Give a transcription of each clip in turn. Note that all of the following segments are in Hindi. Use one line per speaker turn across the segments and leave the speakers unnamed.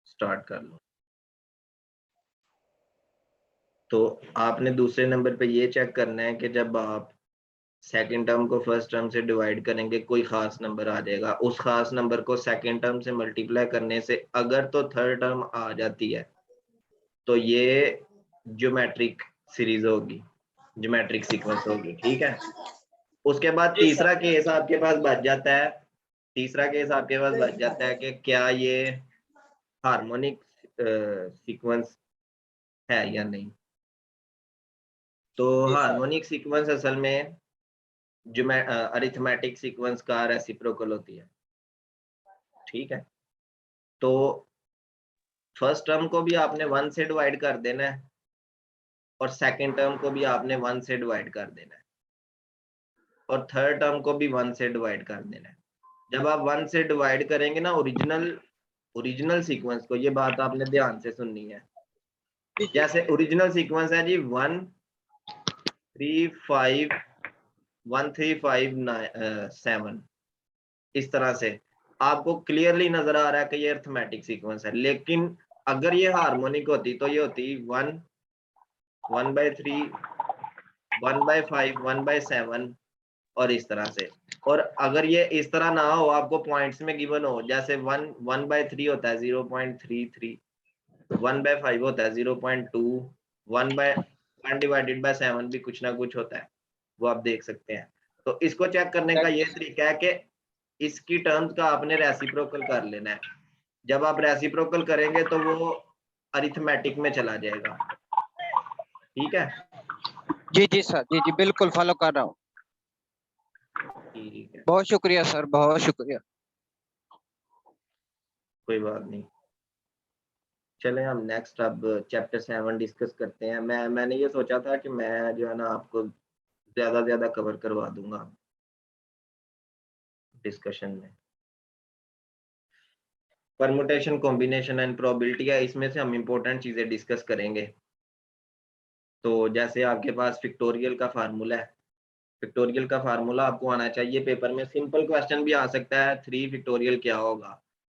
स्टार्ट कर लो। तो आपने दूसरे नंबर पे ये चेक करना है कि जब आप सेकंड टर्म को फर्स्ट टर्म से डिवाइड करेंगे कोई खास नंबर आ जाएगा, उस खास नंबर को सेकंड टर्म से मल्टीप्लाई करने से अगर तो थर्ड टर्म आ जाती है तो ये ज्योमेट्रिक सीरीज होगी, ज्योमेट्रिक सीक्वेंस होगी। ठीक है, उसके बाद
जी
तीसरा
सर।
केस आपके पास बच जाता है। तीसरा केस आपके पास बच जाता है कि क्या ये हार्मोनिक सीक्वेंस है या नहीं। तो
जी सर।
हार्मोनिक सीक्वेंस असल में अरिथमेटिक सीक्वेंस का रेसिप्रोकल होती है। ठीक है, तो फर्स्ट टर्म को भी आपने 1 से डिवाइड कर देना है और सेकंड टर्म को भी आपने 1 से डिवाइड कर देना है और थर्ड टर्म को भी 1 से डिवाइड कर देना है। जब आप 1 से डिवाइड करेंगे ना ओरिजिनल ओरिजिनल सीक्वेंस को, ये बात आपने ध्यान से सुननी है। जैसे ओरिजिनल सीक्वेंस है जी 1 3 5 1 3 5 7, इस तरह से आपको क्लियरली नजर आ रहा है कि ये अरिथमेटिक सीक्वेंस है। लेकिन अगर ये हार्मोनिक होती तो ये होती 1 1/3 1/5 1/7 और इस तरह से। और अगर ये इस तरह ना हो, आपको पॉइंट्स में गिवन हो, जैसे 1/3 होता है 0.33, 1/5 होता है 0.2, 1 डिवाइडेड बाय 7 भी कुछ ना कुछ होता है, वो आप देख सकते हैं। तो इसको चेक करने का ये तरीका है कि इसकी टर्म्स का आपने रेसिप्रोकल कर लेना है। जब आप रेसिप्रोकल करेंगे तो वो अरिथमेटिक में चला जाएगा। ठीक है,
जी जी सर, जी जी बिल्कुल फॉलो कर रहा हूँ।
ठीक है,
बहुत शुक्रिया सर, बहुत शुक्रिया।
कोई बात नहीं। चलें हम नेक्स्ट अब चैप्टर 7 डिस्कस करते हैं। मैंने ये सोचा था कि मैं जो है ना आपको ज़्यादा कवर करवा दूंगा डिस्कशन में। परमुटेशन, कॉम्बिनेशन एंड प्रोबेबिलिटी है, इसमें से हम इंपॉर्टेंट चीज़ें डिस्कस करेंगे। तो जैसे आपके पास फिक्टोरियल का फार्मूला है, फिक्टोरियल का फार्मूला आपको आना चाहिए। पेपर में सिंपल क्वेश्चन भी आ सकता है 3 फिक्टोरियल क्या होगा।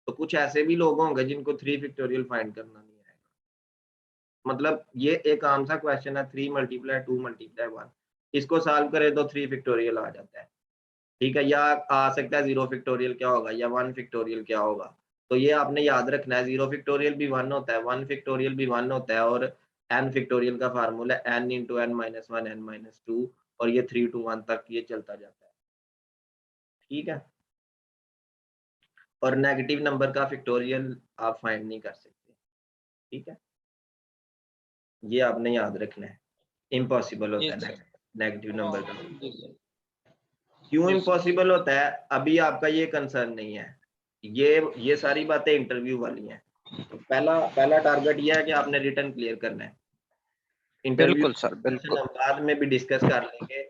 तो कुछ ऐसे भी लोग होंगे जिनको 3 फिक्टोरियल फाइंड करना नहीं आएगा। मतलब ये एक आम सा क्वेश्चन है, 3 × 2 × 1, इसको सॉल्व करें तो 3 फिक्टोरियल आ जाता है। ठीक है, या आ सकता है 0 फिक्टोरियल क्या होगा या 1 फिक्टोरियल क्या होगा। तो ये आपने याद रखना है, 0 फिक्टोरियल भी 1 होता है, 1 फिक्टोरियल भी 1 होता है और n फिक्टोरियल का फार्मूला n × n-1 n-2 और ये 3 to 1 तक ये चलता जाता है। ठीक है, और नेगेटिव नंबर का फिक्टोरियल आप फाइंड नहीं कर सकते। ठीक है, ये आपने याद रखना है, इम्पॉसिबल
जी
होता है
सर।
नेगेटिव नंबर का।
जी सर।
क्यों
जी सर।
इम्पॉसिबल होता है अभी आपका ये कंसर्न नहीं है, ये सारी बातें इंटरव्यू वाली हैं। तो पहला पहला टारगेट ये है कि आपने रिटन क्लियर करना है। इंटरव्यू
बिल्कुल सर,
क्वेश्चन
बिल्कुल।
हम बाद में भी डिस्कस कर लेंगे,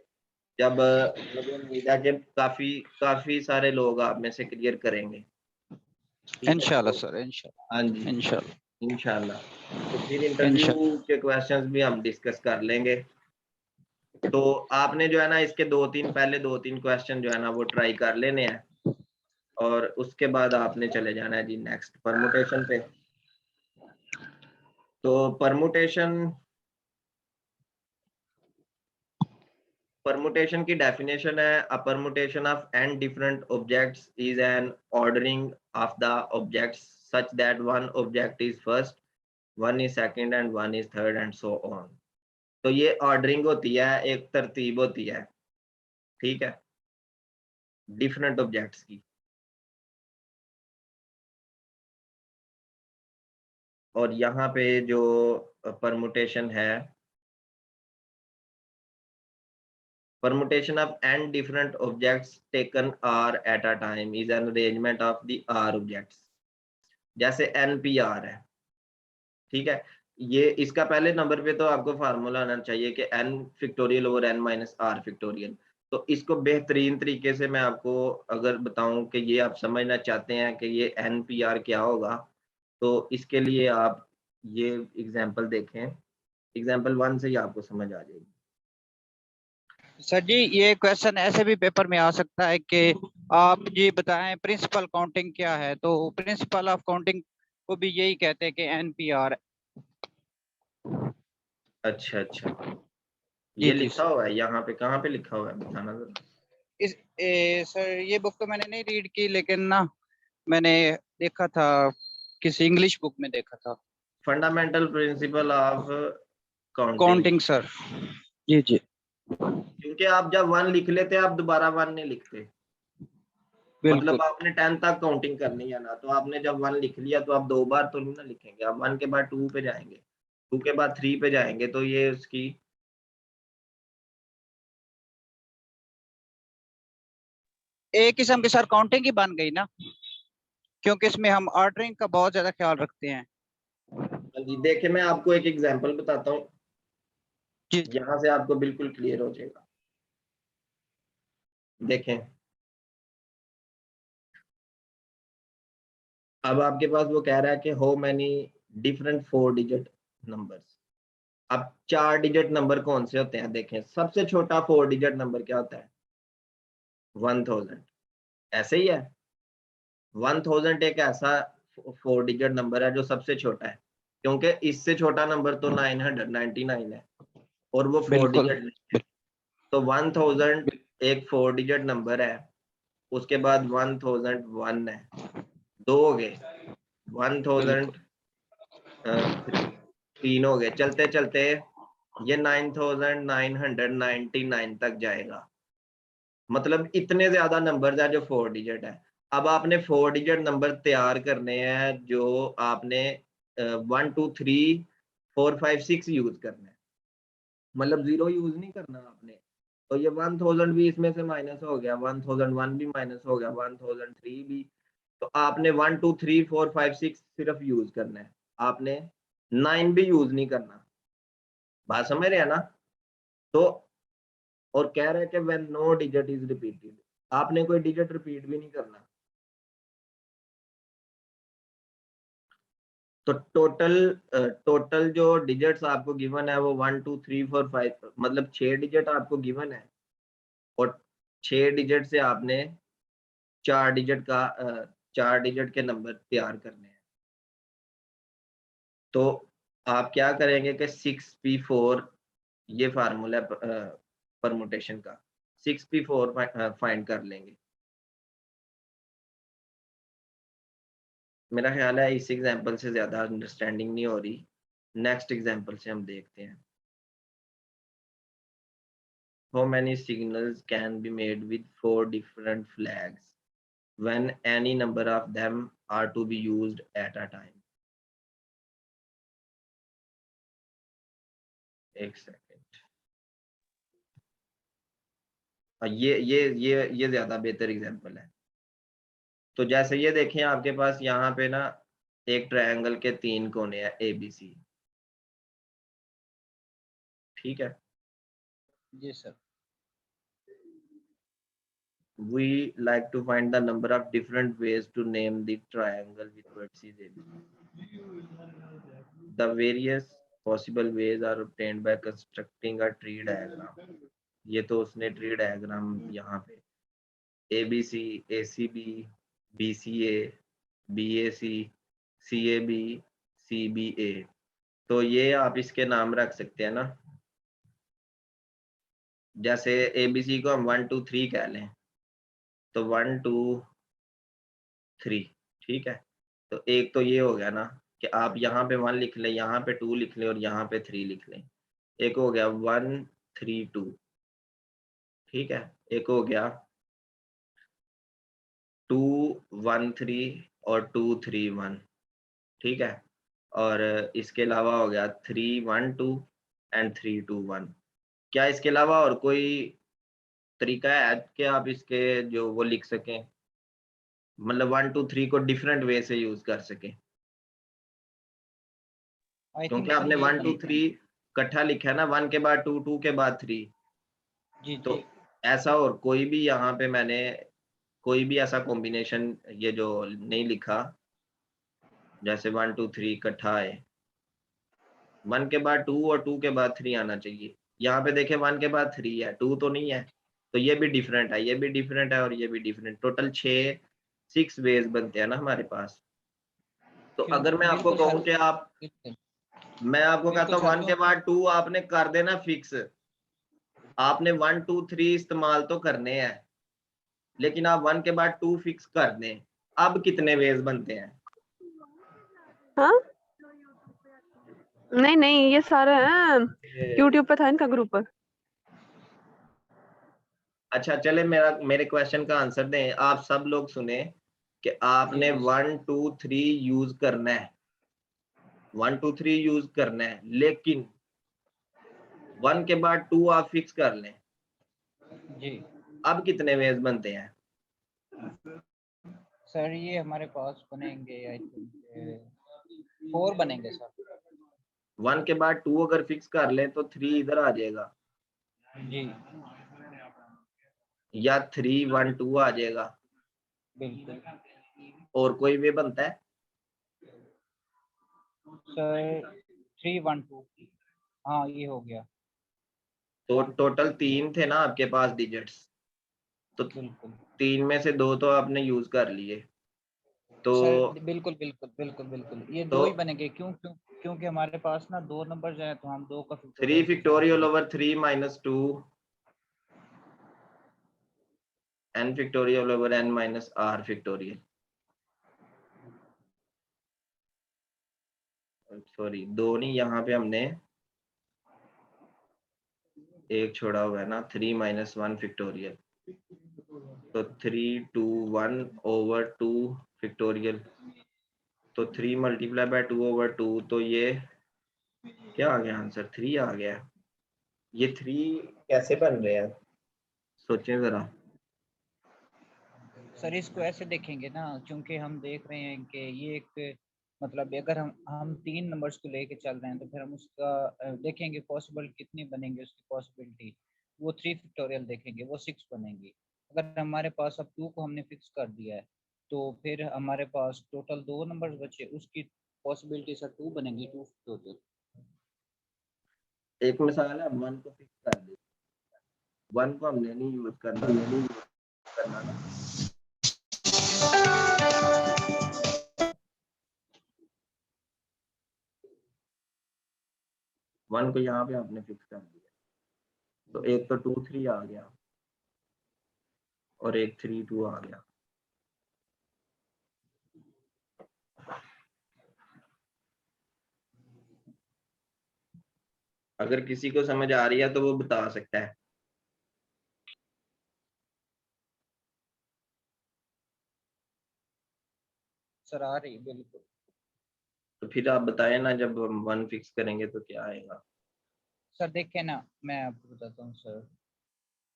जब मुझे उम्मीद है कि काफी काफी सारे लोग आप में से क्लियर करेंगे। ठीक है,
इंशाल्लाह
तो
सर, इंशाल्लाह।
हाँ जी,
इंशाल्लाह।
इंशाल्लाह। तो फिर इंटरव्यू
इंशाल्लाह।
के क्वेश्चंस भी हम डिस्कस कर लेंगे। तो आपने जो है ना इसके 2-3 पहले 2-3 क्वेश्चन जो है ना वो ट्राई कर लेने हैं और उसके बाद आपने चले जाना है जी नेक्स्ट परमुटेशन पे। तो परमुटेशन की डेफिनेशन है, a permutation of n different objects is an ordering of the objects such that one object is first, one is second and one is third and so on. तो ये ऑर्डरिंग होती है, एक तरतीब होती है। ठीक है, डिफरेंट ऑब्जेक्ट्स की। और यहाँ पे जो परमुटेशन है, permutation of n different objects taken r at a time is an arrangement of the r objects। जैसे npr है, ठीक है, ये इसका पहले नंबर पे तो आपको फार्मूला आना चाहिए कि n factorial over n minus r factorial. तो इसको बेहतरीन तरीके से मैं आपको अगर बताऊं कि ये आप समझना चाहते हैं कि ये npr क्या होगा, तो इसके लिए आप ये एग्जांपल देखें, एग्जांपल 1 से ही आपको समझ आ जाएगी।
सर जी, ये क्वेश्चन ऐसे भी पेपर में आ सकता है कि आप जी बताएं प्रिंसिपल काउंटिंग क्या है। तो प्रिंसिपल ऑफ काउंटिंग को भी यही कहते हैं कि NPR।
अच्छा अच्छा,
जी
ये
जी
लिखा हुआ है यहाँ पे, कहाँ पे लिखा हुआ है बताना जरा।
सर ये बुक तो मैंने नहीं रीड की, लेकिन ना मैंने देखा था, किसी इंग्लिश बुक में देखा था।
Fundamental principle of counting.
Counting sir. जी जी
क्योंकि आप जब 1 लिख लेते आप दोबारा 1 नहीं लिखते।
बिल्कुल।
मतलब आपने 10 तक काउंटिंग करनी है ना, तो आपने जब 1 लिख लिया तो आप 2 बार तो नहीं ना लिखेंगे, आप 1 के बाद 2 पे जाएंगे, 2 के बाद 3 पे जाएंगे, तो ये उसकी
एक किस्म की सर काउंटिंग ही बन गई ना, क्योंकि इसमें हम ऑर्डरिंग का बहुत ज्यादा ख्याल रखते हैं।
जी। देखिए मैं आपको एक एग्जांपल बताता हूँ,
जी
यहाँ से आपको बिल्कुल क्लियर हो जाएगा। देखें, अब आपके पास वो कह रहा है कि how many different 4 digit numbers. अब 4 डिजिट नंबर कौन से होते हैं? देखें, सबसे छोटा 4 डिजिट नंबर क्या होता है? 1000। ऐसे ही है, 1000 एक ऐसा 4 डिजिट नंबर है जो सबसे छोटा है, क्योंकि इससे छोटा नंबर तो 999 है और वो 4
बिल्कुल।
डिजिट नहीं है। तो 1000 एक 4 डिजिट नंबर है, उसके बाद 1001 है, 2 हो गए, 1000
बिल्कुल
3 हो गए, चलते चलते ये 9999 तक जाएगा। मतलब इतने ज्यादा नंबर है जो 4 डिजिट है। अब आपने 4 डिजिट नंबर तैयार करने हैं जो आपने 1 2 3 4 5 6 यूज करना है, मतलब 0 यूज नहीं करना आपने। तो ये 1000 भी इसमें से माइनस हो गया, 1001 भी माइनस हो गया, 1003 भी। तो आपने 1 2 3 4 5 6 सिर्फ यूज करना है, आपने 9 भी यूज नहीं करना। बात समझ रहे हैं ना? तो और कह रहे हैं कि when no digit is repeated, आपने कोई डिजिट रिपीट भी नहीं करना। तो टोटल जो डिजिट्स आपको गिवन है वो 1 2 3 4 5, मतलब 6 डिजिट आपको गिवन है, और 6 डिजिट से आपने 4 डिजिट का 4 डिजिट के नंबर तैयार करने हैं। तो आप क्या करेंगे कि 6p4, ये फार्मूला परमुटेशन का, 6p4 फाइंड कर लेंगे। मेरा ख्याल है इस एग्जांपल से ज्यादा अंडरस्टैंडिंग नहीं हो रही, नेक्स्ट एग्जांपल से हम देखते हैं। How many signals can be made with 4 different flags when any number of them are to be used at a time? एक सेकेंड, ये ज्यादा बेहतर एग्जांपल है। तो जैसे ये देखें, आपके पास यहाँ पे ना एक ट्रायंगल के 3 कोने हैं ABC, ठीक है।
जी sir.
We like to find the number of different ways to name the triangle with vertices ABC. The various possible ways are obtained by constructing a tree diagram. ये तो उसने ट्री डायग्राम यहाँ पे ABC, ACB, BCA, BAC, CAB, CBA, तो ये आप इसके नाम रख सकते हैं ना। जैसे ABC को हम 1 2 3 कह लें, तो 1 2 3, ठीक है। तो एक तो ये हो गया ना कि आप यहाँ पे 1 लिख लें, यहाँ पे 2 लिख लें और यहाँ पे 3 लिख लें। एक हो गया 1 3 2, ठीक है। एक हो गया 2 1 3 और 2 3 1, ठीक है। और इसके अलावा हो गया 3 1 2 एंड 3 2 1। क्या इसके अलावा और कोई तरीका है कि आप इसके जो वो लिख सकें, मतलब 1 2 3 को डिफरेंट वे से यूज कर सकें?
आई
क्योंकि
थिंक सर
आपने
ये
1 2 3 इकट्ठा लिखा है ना, 1 के बाद 2 2 के बाद 3।
जी
तो
जी
ऐसा और कोई भी यहाँ पे मैंने कोई भी ऐसा कॉम्बिनेशन ये जो नहीं लिखा, जैसे 1 2 3 इकट्ठा है, 1 के बाद 2 और 2 के बाद 3 आना चाहिए। यहाँ पे देखें 1 के बाद 3 है, 2 तो नहीं है। तो ये भी डिफरेंट है, ये भी डिफरेंट है और ये भी डिफरेंट। टोटल 6 वेज बनते हैं ना हमारे पास। तो अगर मैं आपको
बिल्कुल
कहूँ
सर,
कि आप,
बिल्कुल
मैं आपको कहता
बिल्कुल
हूँ
सर,
1 के बाद 2 आपने कर देना फिक्स, आपने 1 2 3 इस्तेमाल तो करने हैं, लेकिन आप 1 के बाद 2 फिक्स कर दें, अब कितने वेज बनते हैं?
हाँ नहीं नहीं, ये सारा है यूट्यूब पे था इनका ग्रुप।
अच्छा चले, मेरे क्वेश्चन का आंसर दें, आप सब लोग सुने कि आपने 1 2 3 यूज करना है, 1 2 3 यूज करना है, लेकिन 1 के बाद 2 आप फिक्स कर लें,
जी
अब कितने वेज बनते हैं?
सर। ये हमारे पास बनेंगे आई थिंक 4 बनेंगे सर।
1 के बाद 2 अगर फिक्स कर लें तो 3 इधर आ जाएगा,
जी
या 3 1 2 आ जाएगा,
बिल्कुल
और कोई वे बनता है?
सर। 3 1 2, हाँ ये हो गया।
तो टोटल 3 थे ना आपके पास डिजिट्स, तो
बिल्कुल
3 में से 2 तो आपने यूज कर लिए, तो
सर, बिल्कुल बिल्कुल बिल्कुल बिल्कुल, ये
तो
2 ही बनेंगे। क्योंकि हमारे पास ना 2 नंबर हैं, तो हम 2 का
3
factorial
factorial over 3 minus 2 n factorial over n minus r factorial, sorry 2 नहीं, यहाँ पे हमने एक छोड़ा हुआ है ना, 3 माइनस 1 फैक्टोरियल, तो 3 2 1 ओवर 2 फैक्टोरियल, तो 3 मल्टीप्लाई बाय 2 ओवर 2, तो ये क्या आ गया आंसर? 3 आ गया। ये 3 कैसे बन रहे हैं, सोचें जरा।
सर इसको ऐसे देखेंगे ना, क्योंकि हम देख रहे हैं कि ये एक मतलब अगर हम 3 नंबर्स को लेके चल रहे हैं, तो फिर हम उसका देखेंगे पॉसिबल कितनी बनेंगे उसकी पॉसिबिलिटी। वो 3 फैक्टोरियल देखेंगे, वो 6 बनेंगी। अगर हमारे पास अब 2 को हमने फिक्स कर दिया है, तो फिर हमारे पास टोटल 2 नंबर्स बचे, उसकी पॉसिबिलिटी सर 2 बनेंगी, 2 फैक्टोरियल।
एक मिसाल है, 1 को फिक्स कर दे, 1 को हमने नहीं यूज करना ना, 1 को यहाँ पे आपने फिक्स कर दिया, तो एक तो 2 3 आ गया और एक 3 2 आ गया। अगर किसी को समझ आ रही है तो वो बता सकता है।
सर आ रही बिल्कुल।
तो फिर आप बताएं ना, जब हम 1 फिक्स करेंगे तो क्या आएगा?
सर देखें ना, मैं आपको बताता हूँ सर,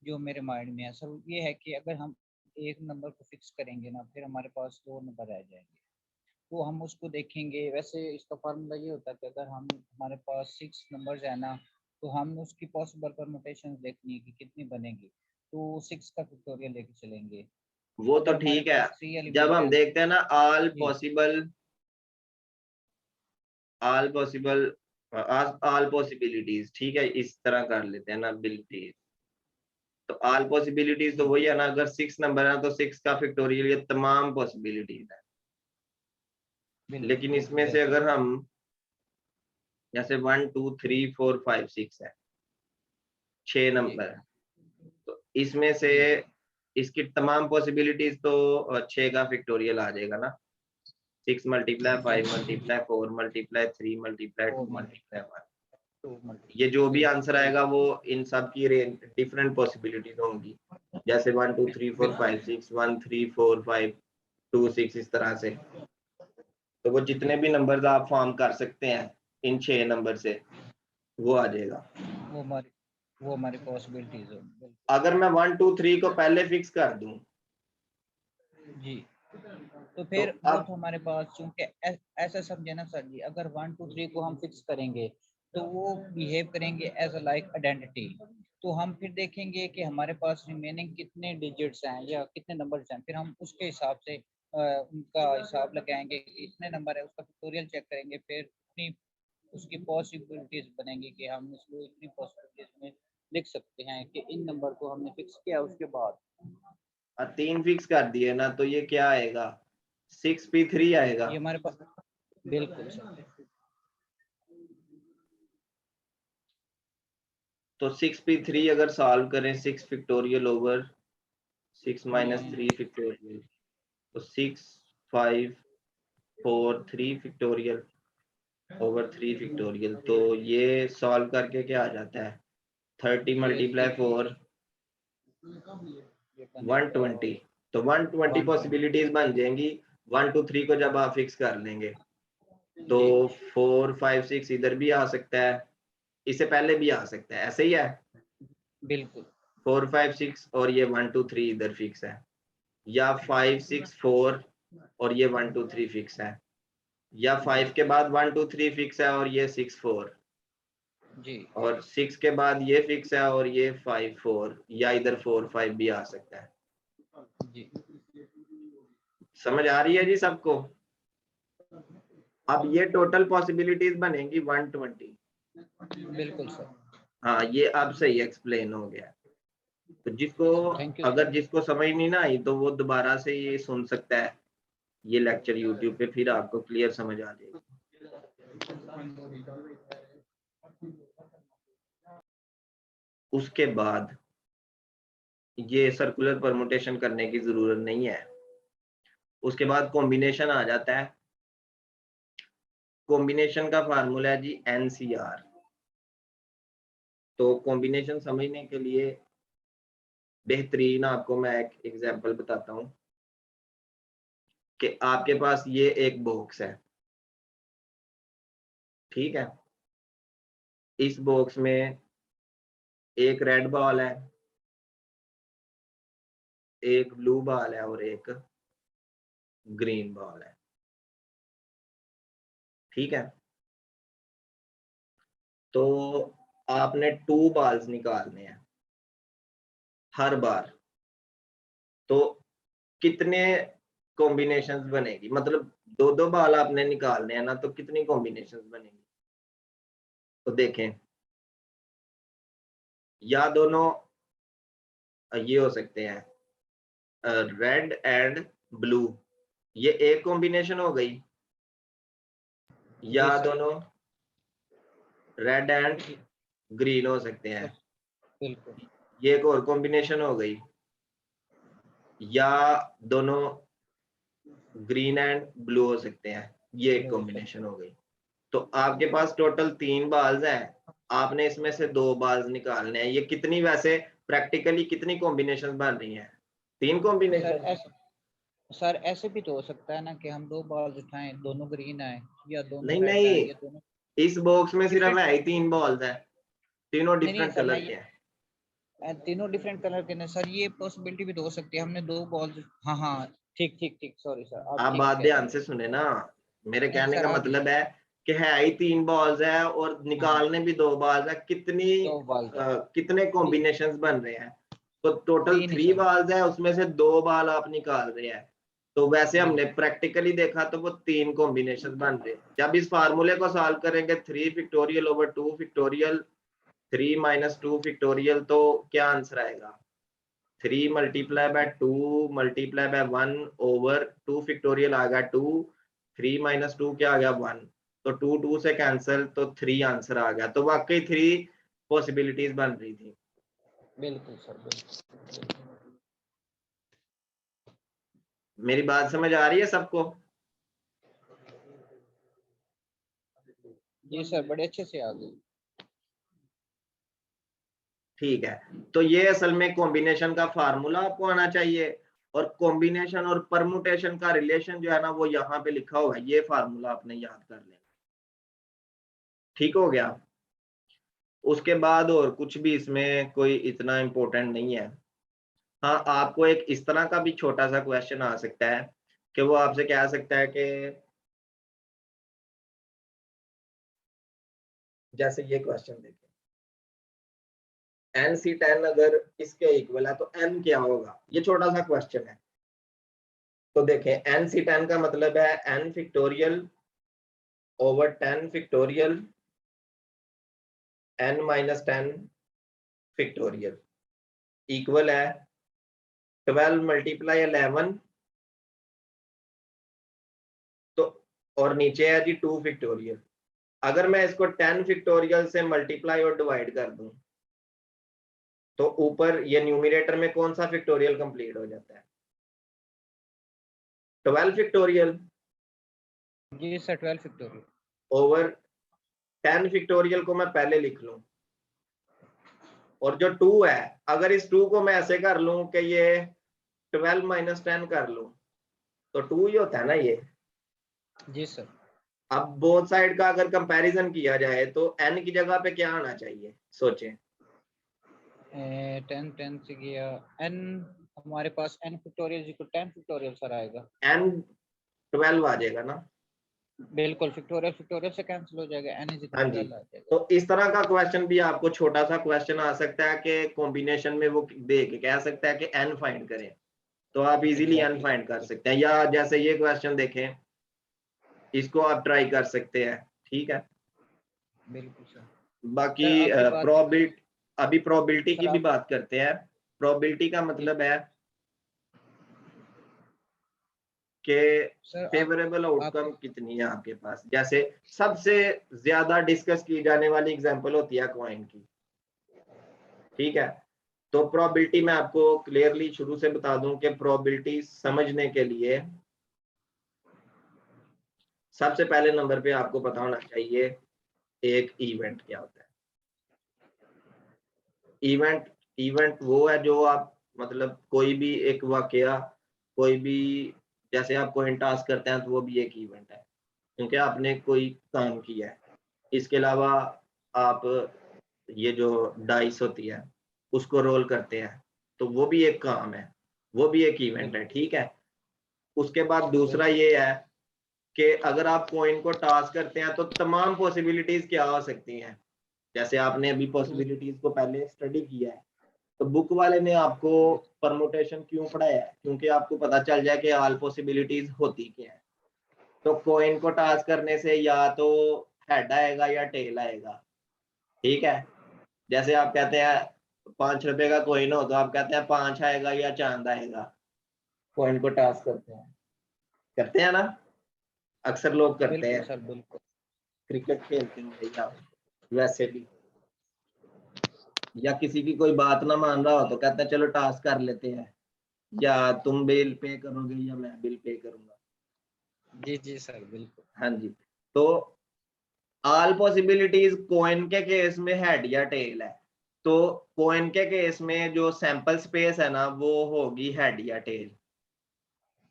जो मेरे माइंड में है सर, ये है कि अगर हम एक नंबर को फिक्स करेंगे ना, फिर हमारे पास 2 नंबर रह जाएंगे, तो हम उसको देखेंगे। वैसे इसका फार्मूला ये होता है कि अगर हम हमारे पास 6 नंबर्स है ना, तो हम उसकी पॉसिबल परमुटेशन देखनी है कि कितनी बनेगी, तो 6 का फैक्टोरियल लेके चलेंगे।
वो तो
अगर हमारे
ठीक है,
पास 3
जब
एलिमेंट
हम
है।
देखते हैं ना
जी
ऑल पॉसिबिलिटीज, ठीक है, इस तरह कर लेते हैं ना abilities। तो ऑल पॉसिबिलिटीज तो
जी
वही है ना, अगर 6 नंबर है तो 6 का फैक्टोरियल ये तमाम पॉसिबिलिटीज है।
बिल्कुल
लेकिन
बिल्कुल
इसमें से
बिल्कुल
अगर हम जैसे 1 2 3 4 5 6 है, 6
जी
नंबर है, तो इसमें से
जी
इसकी तमाम पॉसिबिलिटीज तो 6 का फैक्टोरियल आ जाएगा ना, 6 मल्टीप्लाई
जी
5 मल्टीप्लाई 4 मल्टीप्लाई 3 मल्टीप्लाई 2
4
मल्टीप्लाई 1,
2
ये जो भी
बिल्कुल
आंसर आएगा वो इन सब की रेंज डिफरेंट पॉसिबिलिटीज होंगी, जैसे 1 2 3 4
बिल्कुल
5 6 1 3 4 5 2 6 इस तरह से। तो वो
जी।
जितने भी नंबर्स आप फॉर्म कर सकते हैं इन 6 नंबर से, वो आ जाएगा।
वो हमारी वो हमारी पॉसिबिलिटीज हो बिल्कुल।
अगर मैं 1 2 3 को पहले फिक्स कर दूं,
जी तो
तो
फिर वो
अब
तो हमारे पास, चूंकि ऐसा समझे ना सर जी, अगर 1 2 3 को हम फिक्स करेंगे, तो वो बिहेव करेंगे एज अ लाइक आइडेंटिटी। तो हम फिर देखेंगे कि हमारे पास रिमेनिंग कितने डिजिट्स हैं या कितने नंबर्स हैं, फिर हम उसके हिसाब से उनका हिसाब लगाएंगे कि इतने नंबर है, उसका फैक्टोरियल चेक करेंगे, फिर उतनी उसकी पॉसिबिलिटीज बनेंगी कि हम इसको इतनी पॉसिबिलिटीज में लिख सकते हैं कि इन नंबर को हमने फिक्स किया। उसके बाद
3 फिक्स कर दिए ना, तो ये क्या आएगा? 6 p 3 आएगा।
ये हमारे पास बिल्कुल सर।
तो 6p3 अगर सॉल्व करें 6 फैक्टोरियल ओवर 6 माइनस 3 फैक्टोरियल, तो 6 5 4 3 फैक्टोरियल ओवर 3 फैक्टोरियल, तो ये सॉल्व करके क्या आ जाता है 30 मल्टीप्लाई 4 120। तो 120 पॉसिबिलिटीज बन जाएंगी 1 2 3 को जब आप फिक्स कर लेंगे। तो 4 5 6 इधर भी आ सकता है, इससे पहले भी आ सकता है, ऐसे ही है।
बिल्कुल
4 5 6 और ये 1 2 3 इधर फिक्स है, या 5 6 4 और ये 1 2 3 फिक्स है, या 5 के बाद 1 2 3 फिक्स है और ये 6 4,
जी।
और 6 के बाद ये फिक्स है और ये 5 4, या इधर 4 5 भी आ सकता है।
जी
समझ आ रही है जी सबको? अब ये टोटल पॉसिबिलिटीज बनेंगी 120।
बिल्कुल सर।
हाँ, ये अब सही एक्सप्लेन हो गया। तो जिसको
थैंक यू
अगर
सर।
जिसको समझ नहीं ना आई तो वो दोबारा से ये सुन सकता है ये लेक्चर यूट्यूब पे, फिर आपको क्लियर समझ आ जाएगी। उसके बाद ये सर्कुलर परमुटेशन करने की जरूरत नहीं है। उसके बाद कॉम्बिनेशन आ जाता है। कॉम्बिनेशन का फार्मूला है जी NCR। तो कॉम्बिनेशन समझने के लिए बेहतरीन आपको मैं एक एग्जांपल बताता हूं कि आपके पास ये एक बॉक्स है, ठीक है। इस बॉक्स में एक रेड बॉल है, एक ब्लू बॉल है और एक ग्रीन बॉल है, ठीक है। तो आपने 2 बॉल्स निकालने हैं हर बार। तो कितने कॉम्बिनेशंस बनेगी, मतलब 2 बॉल आपने निकालने हैं ना, तो कितनी कॉम्बिनेशंस बनेगी? तो देखें, या दोनों ये हो सकते हैं रेड एंड ब्लू, ये एक कॉम्बिनेशन हो गई, या
जी सर।
दोनों रेड एंड ग्रीन हो सकते हैं,
बिल्कुल
ये एक और कॉम्बिनेशन हो गई, या दोनों ग्रीन एंड ब्लू हो सकते हैं, ये एक कॉम्बिनेशन हो गई। तो आपके पास टोटल 3 बॉल्स हैं, आपने इसमें से 2 बॉल्स निकालने हैं। ये कितनी वैसे प्रैक्टिकली कितनी कॉम्बिनेशन बन रही हैं? 3
सर
कॉम्बिनेशन।
सर ऐसे भी तो हो सकता है ना कि हम 2 बॉल्स उठाएं, दोनों ग्रीन आए या दोनों
नहीं
रेड आए
नहीं,
या दोनों
इस बॉक्स में सिर्फ
डिफरेंट।
है ही 3 बॉल्स हैं, तीनों
नहीं नहीं
डिफरेंट
सर, मैं
कलर
ये
के हैं।
तीनों डिफरेंट कलर के ना सर, ये पॉसिबिलिटी भी तो हो सकती है हमने 2 बॉल्स। हाँ हाँ, ठीक ठीक ठीक, सॉरी सर, आप
आप
ठीक
बात
कह रहे
ध्यान
हैं।
से सुने ना, मेरे
नहीं
कहने
सर,
का
आप
मतलब है कि है ही 3 बॉल्स है और
हाँ
निकालने भी 2 बॉल्स है, कितनी
2 बॉल्स है।
कितने कॉम्बिनेशंस बन रहे हैं? तो टोटल
3 ही
3
सर।
बॉल्स है, उसमें से 2 बॉल आप निकाल रहे हैं। तो वैसे हमने
बिल्कुल
प्रैक्टिकली देखा तो वो 3 कॉम्बिनेशन बन रहे हैं। जब इस फार्मूले को सॉल्व करेंगे 3 factorial over 2 factorial 3 minus 2 factorial, तो क्या आंसर आएगा? 3 multiply by 2 multiply by 1 over 2 factorial आ गया 2, 3 माइनस 2 क्या आ गया 1, तो 2 2 से कैंसिल, तो 3 आंसर आ गया। तो वाकई 3 पॉसिबिलिटीज बन रही थी।
बिल्कुल सर, बिल्कुल।
मेरी बात समझ आ रही है सबको?
जी सर, बड़े अच्छे से आ गई।
ठीक है, तो ये असल में कॉम्बिनेशन का फार्मूला आपको आना चाहिए, और कॉम्बिनेशन और परमुटेशन का रिलेशन जो है ना वो यहाँ पे लिखा हुआ है, ये फार्मूला आपने याद कर लेना। ठीक हो गया? उसके बाद और कुछ भी इसमें कोई इतना इम्पोर्टेंट नहीं है। हाँ, आपको एक इस तरह का भी छोटा सा क्वेश्चन आ सकता है कि वो आपसे कह सकता है कि जैसे ये क्वेश्चन देखें, NC10 अगर इसके इक्वल है तो n क्या होगा? ये छोटा सा क्वेश्चन है। तो देखें, NC10 का मतलब है n factorial over 10 factorial n minus 10 factorial equal है 12 मल्टीप्लाई 11। तो और नीचे है जी 2 फैक्टोरियल। अगर मैं इसको 10 फैक्टोरियल से मल्टीप्लाई और डिवाइड कर दूं तो ऊपर ये न्यूमरेटर में कौन सा फैक्टोरियल कंप्लीट हो जाता है? 12 फैक्टोरियल
जी सर 12 फैक्टोरियल
ओवर 10 फैक्टोरियल को मैं पहले लिख लूं, और जो 2 है अगर इस 2 को मैं ऐसे कर लूं कि ये 12 माइनस 10 कर लूं तो 2 ही होता है ना ये।
जी सर।
अब बोथ साइड का अगर कंपैरिजन किया जाए तो n की जगह पे क्या आना चाहिए, सोचें।
10 से गया n, हमारे पास n factorial equal 10 factorial sir आएगा।
n 12 आ जाएगा ना।
बिल्कुल, फैक्टोरियल फैक्टोरियल से कैंसिल हो जाएगा, n इज
हाँ
इक्वल
जी,
12 आ जाएगा।
तो इस तरह का क्वेश्चन भी आपको छोटा सा क्वेश्चन आ सकता है कि कॉम्बिनेशन में वो दे के कह सकता है कि n फाइंड करें, तो आप इजीली n
Exactly.
फाइंड कर सकते हैं। या जैसे ये क्वेश्चन देखें, इसको आप ट्राई कर सकते हैं, ठीक है।
बिल्कुल सर।
बाकी
सर आपकी बात
प्रोबेबिलिटी, अभी प्रोबेबिलिटी की
सर
भी
आप
बात करते हैं। प्रोबेबिलिटी का मतलब है कि
सर
फेवरेबल आउटकम कितनी है आपके पास। जैसे सबसे ज्यादा डिस्कस की जाने वाली एग्जांपल होती है कॉइन की, ठीक है। तो प्रोबेबिलिटी मैं आपको क्लियरली शुरू से बता दूं कि प्रोबेबिलिटी समझने के लिए सबसे पहले नंबर पे आपको पता होना चाहिए एक इवेंट क्या होता है। इवेंट इवेंट वो है जो आप मतलब कोई भी एक वाकया, कोई भी, जैसे आप कोई टास्क करते हैं तो वो भी एक इवेंट है क्योंकि आपने कोई काम किया है। इसके अलावा आप ये जो डाइस होती है उसको रोल करते हैं तो वो भी एक काम है, वो भी एक इवेंट है, ठीक है। उसके बाद दूसरा ये है कि अगर आप कॉइन को टॉस करते हैं तो तमाम पॉसिबिलिटीज क्या हो सकती हैं। जैसे आपने अभी पॉसिबिलिटीज को पहले स्टडी किया है तो बुक वाले ने आपको परमुटेशन क्यों पढ़ाया है, क्योंकि आपको पता चल जाए कि ऑल पॉसिबिलिटीज होती क्या है। तो कॉइन को टॉस करने से या तो हेड आएगा या टेल आएगा, ठीक है। जैसे आप कहते हैं 5 रुपए का कॉइन हो तो आप कहते हैं 5 आएगा या चांद आएगा। कॉइन को टॉस करते हैं ना, अक्सर लोग करते
बिल्कुल
हैं,
सर बिल्कुल।
क्रिकेट खेलते हो या वैसे भी, या किसी की कोई बात ना मान रहा हो तो कहते हैं चलो टास्क कर लेते हैं, या तुम बिल पे करोगे या मैं बिल पे करूंगा।
जी जी सर बिल्कुल।
हाँ जी, तो ऑल पॉसिबिलिटीज कॉइन के केस में हेड या टेल है, तो कॉइन के केस में जो सैंपल स्पेस है ना वो होगी हेड या टेल।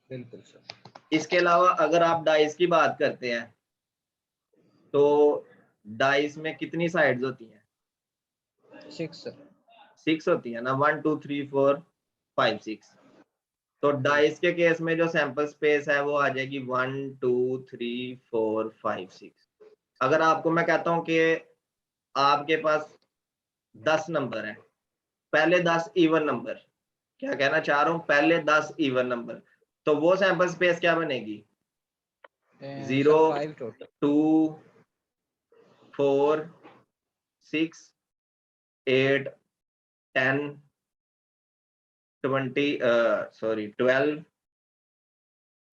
बिल्कुल सर।
इसके अलावा अगर आप डाइस की बात करते हैं तो डाइस में कितनी साइड्स होती हैं?
6 सर।
6 होती है ना, 1 2 3 4 5 6। तो डाइस के केस में जो सैंपल स्पेस है वो आ जाएगी 1 2 3 4 5 6। अगर आपको मैं कहता हूं कि आपके पास 10 नंबर है, पहले 10 इवन नंबर, क्या कहना चाह रहा हूं, पहले 10 इवन नंबर, तो वो सैंपल स्पेस क्या बनेगी? 0
सर 5 टोटल।
2 4 6 8 10 20 सॉरी 12।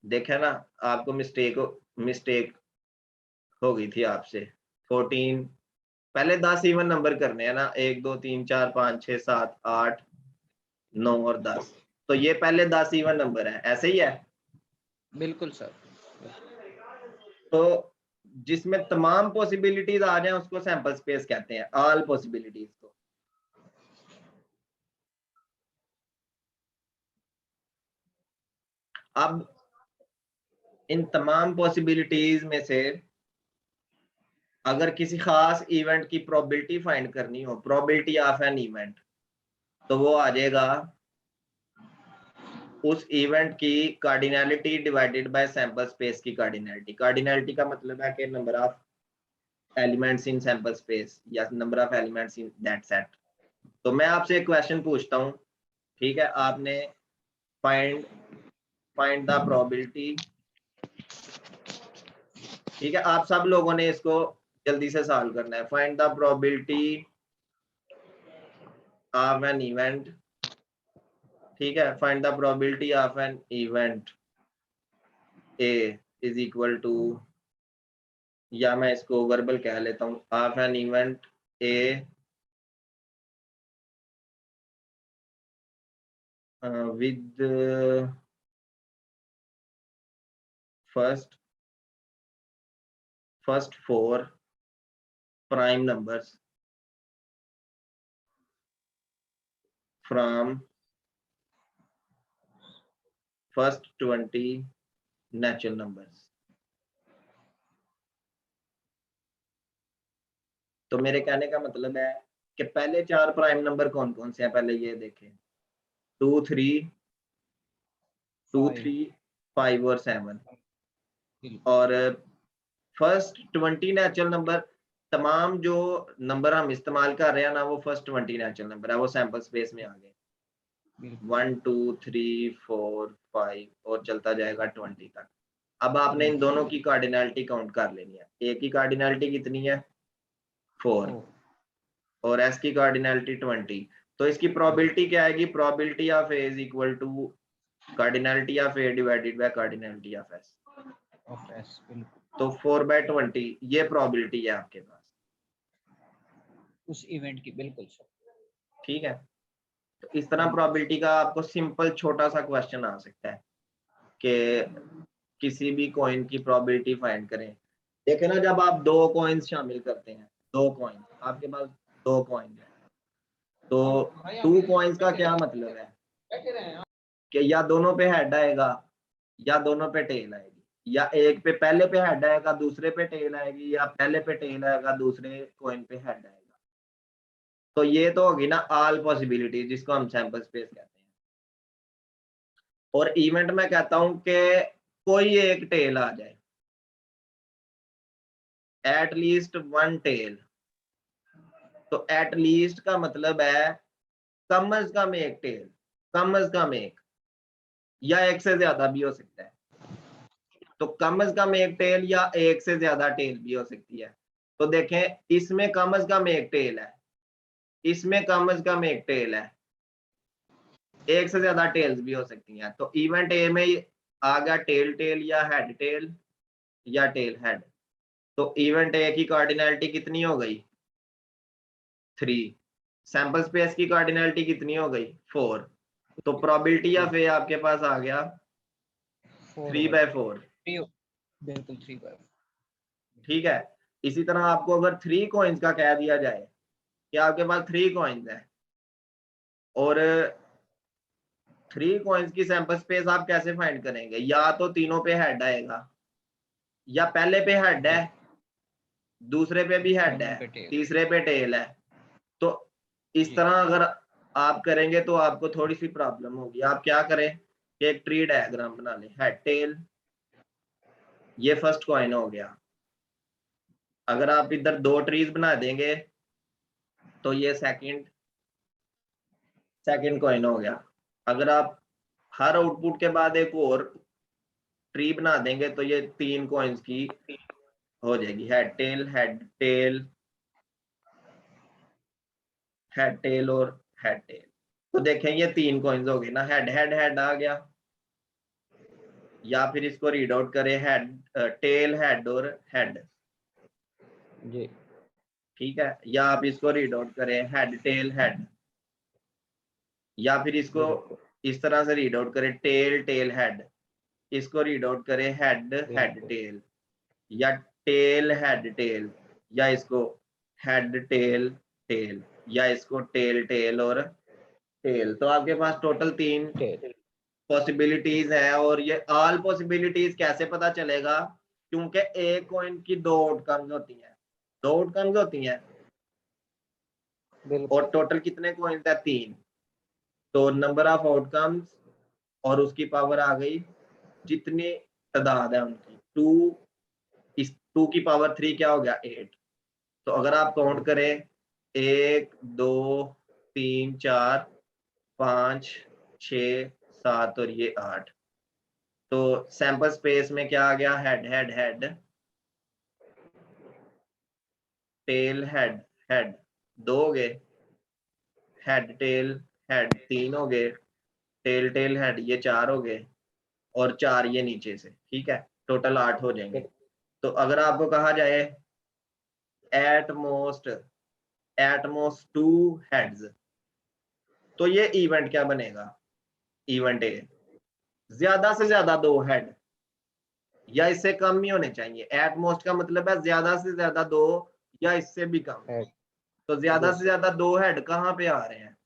देखे ना, आपको मिस्टेक हो गई थी आपसे। 14, पहले 10 इवन नंबर करने हैं ना, 1 2 3 4 5 6 7 8 9 और 10। तो ये पहले 10 इवन नंबर है, ऐसे ही है।
बिल्कुल सर।
तो जिसमें तमाम पॉसिबिलिटीज आ जाए उसको सैंपल स्पेस कहते हैं, ऑल पॉसिबिलिटीज को। अब इन तमाम पॉसिबिलिटीज में से अगर किसी खास इवेंट की प्रोबेबिलिटी फाइंड करनी हो, प्रोबेबिलिटी ऑफ एन इवेंट, तो वो आ जाएगा उस इवेंट की cardinality divided by sample space की कार्डिनैलिटी। कार्डिनैलिटी का मतलब है कि number of elements in sample space या number of elements in that set. तो मैं आपसे एक क्वेश्चन पूछता हूं, ठीक है, आपने फाइंड द प्रोबेबिलिटी, ठीक है, आप सब लोगों ने इसको जल्दी से सॉल्व करना है। Find the probability of an event, ठीक है, find the probability of an event A is equal to या मैं इसको वर्बल कह लेता हूँ, of an event A with first 4 prime numbers from first 20 natural numbers। तो मेरे कहने का मतलब है कि पहले 4 प्राइम नंबर कौन कौन से हैं, पहले ये देखें, 2 3 2 3 5 और 7। और फर्स्ट 20 नेचुरल नंबर, तमाम जो नंबर हम इस्तेमाल कर रहे हैं ना, वो फर्स्ट 20 नेचुरल नंबर है, वो सैंपल स्पेस में आ गए। 1 2 3 4 5 और चलता जाएगा 20 तक। अब आपने इन दोनों की कार्डिनैलिटी काउंट कर लेनी है। ए की कार्डिनैलिटी कितनी है? 4 और एस की कार्डिनैलिटी 20। तो इसकी प्रोबेबिलिटी क्या आएगी? Probability of A is equal to cardinality of A divided by cardinality of S. तो 4/20 ये प्रोबेबिलिटी है आपके पास
उस इवेंट की। बिल्कुल सर,
ठीक है। तो इस तरह प्रोबेबिलिटी का आपको सिंपल छोटा सा क्वेश्चन आ सकता है कि किसी भी कॉइन की प्रोबेबिलिटी फाइंड करें। देखें ना, जब आप 2 कॉइन्स शामिल करते हैं, 2 कॉइन, आपके पास 2 कॉइन है, तो 2 कॉइन्स का क्या मतलब है कि या दोनों पे हेड आएगा या दोनों पे टेल आएगी, या एक पे पहले पे हेड आएगा दूसरे पे टेल आएगी, या पहले पे टेल आएगा दूसरे कॉइन पे हेड आएगा। तो ये तो होगी ना ऑल पॉसिबिलिटी, जिसको हम सैंपल स्पेस कहते हैं। और इवेंट में कहता हूं कि कोई एक टेल आ जाए, एट लीस्ट 1 टेल। तो एट लीस्ट का मतलब है कम अज कम एक टेल, कम अज कम एक, या एक से ज्यादा भी हो सकता है। तो कम अज कम एक टेल या एक से ज्यादा टेल भी हो सकती है। तो देखें, इसमें कम अज कम एक टेल है, इसमें कम अज कम एक टेल है, एक से ज्यादा टेल्स भी हो सकती हैं। तो इवेंट ए में आ गया टेल टेल या हेड टेल या टेल हेड। तो इवेंट ए की कार्डिनैलिटी कितनी हो गई? 3। सैंपल स्पेस की कार्डिनैलिटी कितनी हो गई? 4। तो प्रोबेबिलिटी ऑफ ए आपके पास आ गया 3/4।
बिल्कुल 3/4।
ठीक है। इसी तरह आपको अगर 3 कॉइन्स का कह दिया जाए कि आपके पास 3 कॉइन्स है और 3 कॉइन्स की सैंपल स्पेस आप कैसे फाइंड करेंगे? या तो तीनों पे हेड आएगा, या पहले पे हेड है, दूसरे पे भी हेड है, तीसरे पे टेल है। तो इस तरह अगर आप करेंगे तो आपको थोड़ी सी प्रॉब्लम होगी। आप क्या करें कि एक ट्री डायग्राम बना लें, हेड टेल, ये फर्स्ट कॉइन हो गया। अगर आप इधर 2 ट्रीज बना देंगे तो ये सेकंड कॉइन हो गया। अगर आप हर आउटपुट के बाद एक और ट्री बना देंगे तो ये 3 कॉइन्स की हो जाएगी, head tail head tail head tail और हेड टेल। तो देखें ये 3 कॉइन्स हो गए ना, हेड हेड हेड आ गया। या फिर इसको रीड आउट करें, हेड टेल हेड और हेड
जी,
ठीक है। या आप इसको रीड आउट करें, हेड टेल हेड। या फिर इसको इस तरह से रीड आउट करें, टेल टेल हेड। इसको रीड आउट करें, हेड हेड टेल, या टेल हेड टेल, या इसको हेड टेल टेल, या इसको टेल टेल और टेल। तो आपके पास टोटल 3 पॉसिबिलिटीज है। और ये ऑल पॉसिबिलिटीज कैसे पता चलेगा? क्योंकि एक कॉइन की 2 आउटकम्स होती हैं, 2 आउटकम्स होती हैं और टोटल कितने कॉइन्स है? 3। तो नंबर ऑफ आउटकम्स और उसकी पावर आ गई जितनी तादाद है उनकी, 2। इस 2 की पावर 3 क्या हो गया? 8। तो अगर आप काउंट करें 1 2 3 4 5 6 7 और ये 8, तो सैंपल स्पेस में क्या आ गया? Head head head tail head head 2 हो गए, हेड टेल हेड 3 हो गए, टेल टेल हेड ये 4 हो गए, और 4 ये नीचे से। ठीक है, टोटल 8 हो जाएंगे। तो अगर आपको कहा जाए एट मोस्ट 2 हेड्स, तो ये इवेंट क्या बनेगा? इवेंट ए ज्यादा से ज्यादा 2 हेड या इससे कम ही होने चाहिए। एट मोस्ट का मतलब है ज्यादा से ज्यादा 2 या इससे भी कम।
हेड
तो ज्यादा
जी
से ज्यादा 2 हेड कहाँ पे आ रहे हैं?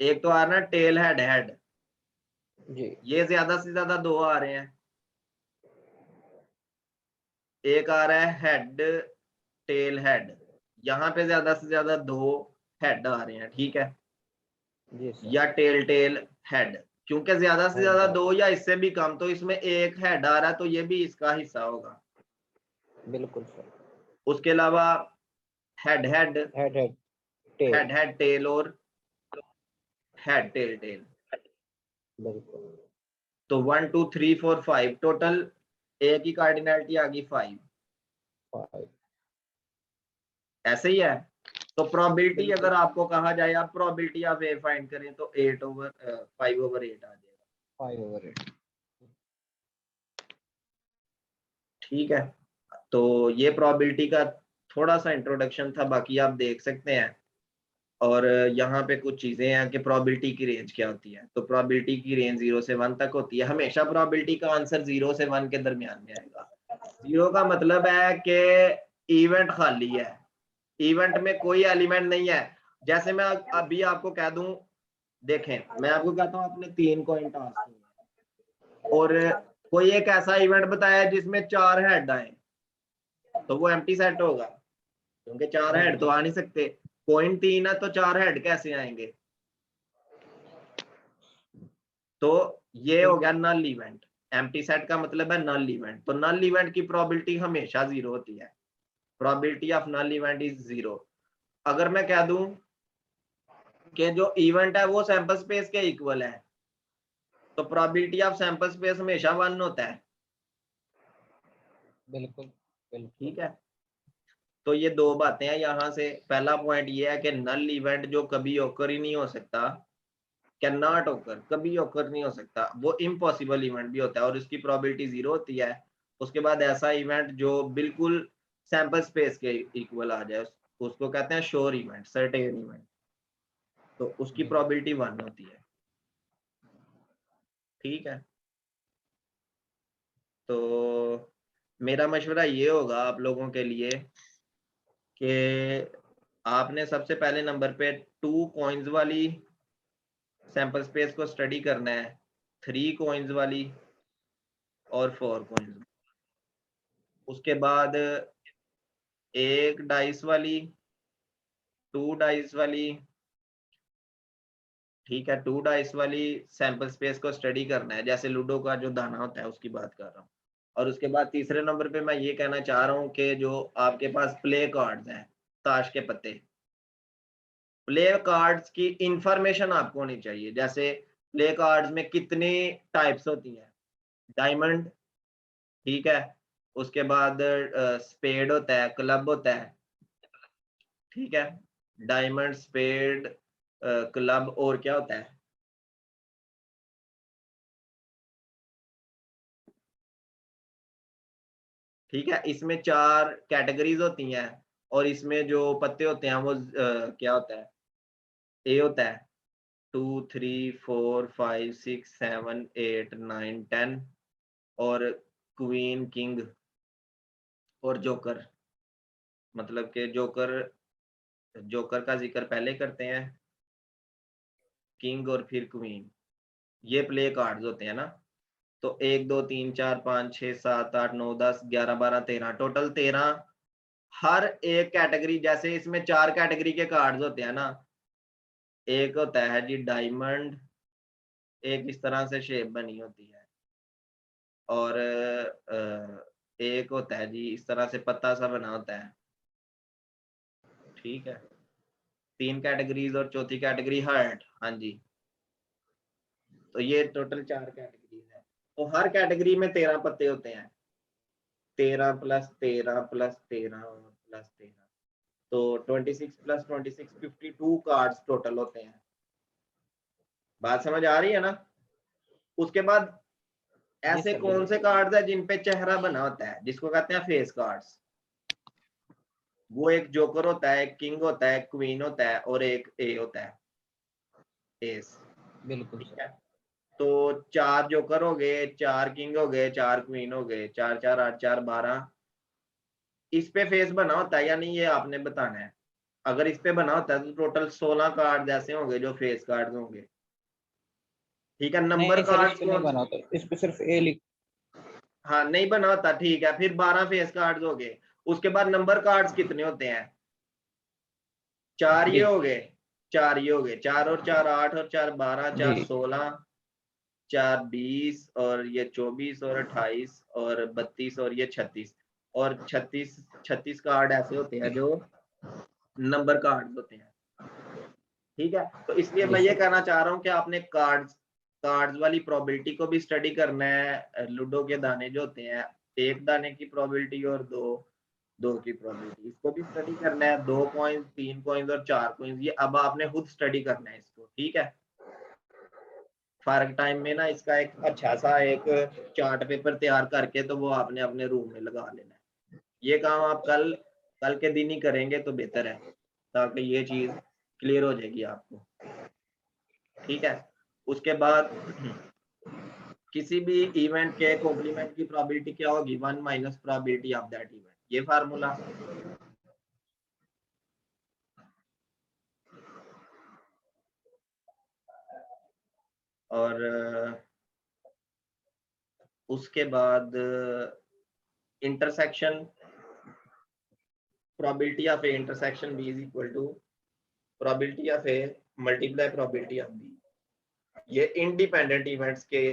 एक तो आ रहा है टेल हेड हेड,
जी
ये ज्यादा से ज्यादा 2 आ रहे हैं। एक आ रहा है हेड टेल हेड, यहाँ पे ज्यादा से ज्यादा 2 हेड आ रहे हैं, ठीक है।
जी सर
या टेल टेल हेड, क्योंकि ज्यादा से
हेड
ज्यादा
है
2 या इससे भी कम, तो इसमें एक हेड आ रहा है तो ये भी इसका हिस्सा होगा।
बिल्कुल सर
उसके अलावा head head
head head tail
head head tail और हेड टेल टेल।
बिल्कुल
तो 1 2 3 4 5 टोटल एक ही कार्डिनैलिटी आ गई 5।
5
ऐसे ही है। तो प्रोबेबिलिटी
बिल्कुल
अगर आपको कहा जाए आप प्रोबेबिलिटी आप ए फाइंड करें तो 5/8 आ जाएगा।
5/8
ठीक है, तो ये प्रोबेबिलिटी का थोड़ा सा इंट्रोडक्शन था, बाकी आप देख सकते हैं। और यहाँ पे कुछ चीजें हैं कि प्रोबेबिलिटी की रेंज क्या होती है। तो प्रोबेबिलिटी की रेंज 0 से 1 तक होती है। हमेशा प्रोबेबिलिटी का आंसर 0 से 1 के दरमियान में आएगा। 0 का मतलब है कि इवेंट खाली है, इवेंट में कोई एलिमेंट नहीं है। जैसे मैं अभी आपको कह दूं, देखें मैं आपको कहता हूं आपने 3 कॉइन टॉस किए और कोई एक ऐसा इवेंट बताया जिसमें 4 हेड आए, तो वो एम्प्टी सेट होगा, क्योंकि 4 हेड तो आ नहीं सकते। कॉइन 3 है तो 4 हेड कैसे आएंगे? तो ये हो गया नल इवेंट। एम्प्टी सेट का मतलब है नल इवेंट। तो नल इवेंट की प्रोबेबिलिटी हमेशा 0 होती है। Probability of null event is 0। अगर मैं कह दूं कि जो इवेंट है वो सैंपल स्पेस के इक्वल है, तो प्रोबेबिलिटी ऑफ सैंपल स्पेस हमेशा 1 होता है।
बिल्कुल बिल्कुल
ठीक है, तो ये 2 बातें हैं यहाँ से। पहला पॉइंट ये है कि नल इवेंट जो कभी ओकर ही नहीं हो सकता, कैन नॉट ओकर, कभी ओकर नहीं हो सकता, वो इम्पॉसिबल इवेंट भी होता है और उसकी प्रोबेबिलिटी 0 होती है। उसके बाद ऐसा इवेंट जो बिल्कुल सैंपल स्पेस के इक्वल आ जाए, उसको कहते हैं श्योर इवेंट, सर्टेन इवेंट, तो उसकी
जी
प्रोबेबिलिटी 1 होती है। ठीक है, तो मेरा मशवरा ये होगा आप लोगों के लिए कि आपने सबसे पहले नंबर पे 2 कॉइन्स वाली सैंपल स्पेस को स्टडी करना है, 3 कॉइन्स वाली और 4 कॉइन्स। उसके बाद 1 डाइस वाली, 2 डाइस वाली, ठीक है, 2 डाइस वाली सैंपल स्पेस को स्टडी करना है, जैसे लूडो का जो दाना होता है उसकी बात कर रहा हूँ। और उसके बाद तीसरे नंबर पे मैं ये कहना चाह रहा हूँ कि जो आपके पास प्ले कार्ड्स हैं, ताश के पत्ते, प्ले कार्ड्स की इंफॉर्मेशन आपको होनी चाहिए। जैसे प्ले कार्ड्स में कितनी टाइप्स होती हैं, डायमंड, ठीक है, उसके बाद स्पेड होता है, क्लब होता है, ठीक है, डायमंड, स्पेड, क्लब, और क्या होता है? ठीक है, इसमें 4 कैटेगरीज होती हैं और इसमें जो पत्ते होते हैं वो क्या होता है? ए होता है, 2 3 4 5 6 7 8 9 10, और क्वीन, किंग और जोकर। मतलब कि जोकर, जोकर का जिक्र पहले करते हैं, किंग और फिर क्वीन, ये प्ले कार्ड्स होते हैं ना। तो 1 2 3 4 5 6 7 8 9 10 11 12 13, टोटल 13। हर एक कैटेगरी, जैसे इसमें 4 कैटेगरी के कार्ड्स होते हैं ना, एक होता है जी डायमंड, एक इस तरह से शेप बनी होती है, और एक होता है जी इस तरह से पत्ता सा बना होता है, ठीक है। 3 कैटेगरीज और चौथी कैटेगरी हार्ट, हाँ जी। तो ये टोटल 4 कैटेगरीज है। तो हर कैटेगरी में 13 पत्ते होते हैं, 13 प्लस 13 प्लस 13 और प्लस 13, तो 26 प्लस 26 52 कार्ड्स टोटल होते हैं। बात समझ आ रही है ना? उसके बाद ऐसे
सर,
कौन से कार्ड्स है जिन पे चेहरा बना होता है, जिसको कहते हैं फेस कार्ड्स? वो एक जोकर होता है, एक किंग होता है, क्वीन होता है और एक ए होता है, एस।
बिल्कुल
ठीक
सर।
है, तो 4 जोकर हो गए, 4 किंग हो गए, 4 क्वीन हो गए, 4 4 8 4 12। इस पे फेस बना होता है या नहीं, ये आपने बताना है। अगर इस पे बना होता है तो टोटल 16 कार्ड ऐसे होंगे जो फेस कार्ड होंगे। ठीक है, नंबर
नहीं सर, इस
कार्ड्स
पे नहीं
कौन?
बना होता, इस पे सिर्फ ए लिख।
हाँ, नहीं बना होता, ठीक है, फिर 12 फेस कार्ड्स हो गए। उसके बाद नंबर कार्ड्स कितने होते हैं? 4 ये
जी
हो गए, 4 ये हो गए, 4 और 4 8 और 4 12, 4
जी
16, 4 20 और ये 24 और 28 और 32 और ये 36। और 36 कार्ड ऐसे होते हैं जो नंबर कार्ड होते हैं। ठीक है, तो इसलिए
जी
मैं ये
सर।
कहना चाह रहा हूँ कि आपने कार्ड्स वाली प्रोबेबिलिटी को भी स्टडी करना है। लूडो के दाने जो होते हैं, 1 दाने की प्रोबेबिलिटी और 2 की प्रोबेबिलिटी, इसको भी स्टडी करना है। 2 कॉइन्स, 3 कॉइन्स और 4 कॉइन्स, ये अब आपने खुद स्टडी करना है इसको। ठीक है, फारग टाइम में ना इसका एक अच्छा सा एक चार्ट पेपर तैयार करके तो वो आपने अपने रूम में लगा लेना है। ये काम आप कल के दिन ही करेंगे तो बेहतर है, ताकि ये चीज क्लियर हो जाएगी आपको। ठीक है, उसके बाद किसी भी इवेंट के कॉम्प्लीमेंट की प्रोबेबिलिटी क्या होगी? 1 minus probability of that event, ये फार्मूला। और उसके बाद intersection probability of A intersection B is equal to probability of A multiply probability of B. ये इंडिपेंडेंट इवेंट्स के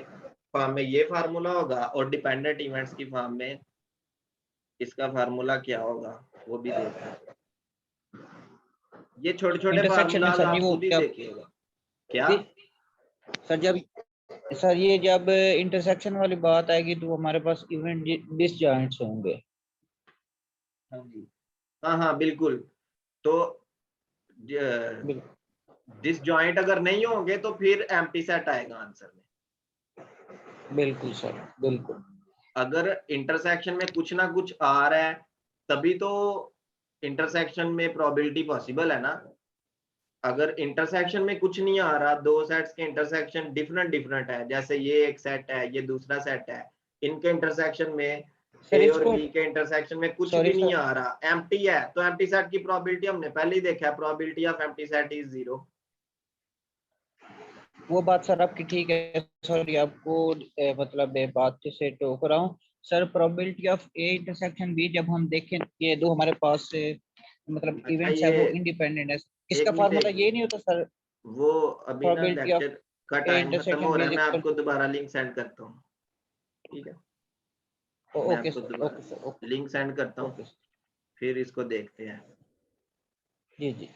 फॉर्म में ये फार्मूला होगा, और डिपेंडेंट इवेंट्स की फॉर्म में इसका फार्मूला क्या होगा वो भी देखना है। ये छोटे छोटे
इंटरसेक्शन में
फार्मूलाज
सर जी
आप
वो
खुद ही
जब
देखिएगा। क्या?
सर जब सर ये जब इंटरसेक्शन वाली बात आएगी तो हमारे पास इवेंट डिसजॉइंट्स होंगे।
हाँ जी, हाँ हाँ बिल्कुल। तो
बिल्कुल
डिसजॉइंट अगर नहीं होंगे तो फिर एम्प्टी सेट आएगा आंसर में।
बिल्कुल सर, बिल्कुल।
अगर इंटरसेक्शन में कुछ ना कुछ आ रहा है तभी तो इंटरसेक्शन में प्रोबेबिलिटी पॉसिबल है ना। अगर इंटरसेक्शन में कुछ नहीं आ रहा, 2 सेट्स के इंटरसेक्शन डिफरेंट है, जैसे ये एक सेट है, ये दूसरा सेट है, इनके इंटरसेक्शन में
सर
ए और
इसको
बी के इंटरसेक्शन में कुछ
सॉरी
भी नहीं
सर,
आ रहा, एम्प्टी है, तो एम्प्टी सेट की प्रोबेबिलिटी हमने पहले ही देखा है, probability of empty set is 0।
वो बात सर आपकी ठीक है। सॉरी आपको मतलब बात से टोक रहा हूँ। Sir probability of A intersection B जब हम देखें ये दो हमारे पास मतलब
अच्छा,
इवेंट्स है
ये
वो इंडिपेंडेंट है,
एक
इसका
मिनट
फार्मूला
एक
ये
मिनट
नहीं होता सर?
वो अभी ना
प्रोबेबिलिटी ऑफ
लेक्चर का
ए
टाइम खत्म
इंटरसेक्शन
हो
बी
रहा
इज
है, मैं
इक्वल
आपको दोबारा लिंक सेंड करता हूँ। ठीक है,
टू
मैं
ओके
आपको
सर,
दोबारा
okay sir, okay
link send करता हूँ,
ओके सर।
फिर इसको देखते हैं।
जी जी।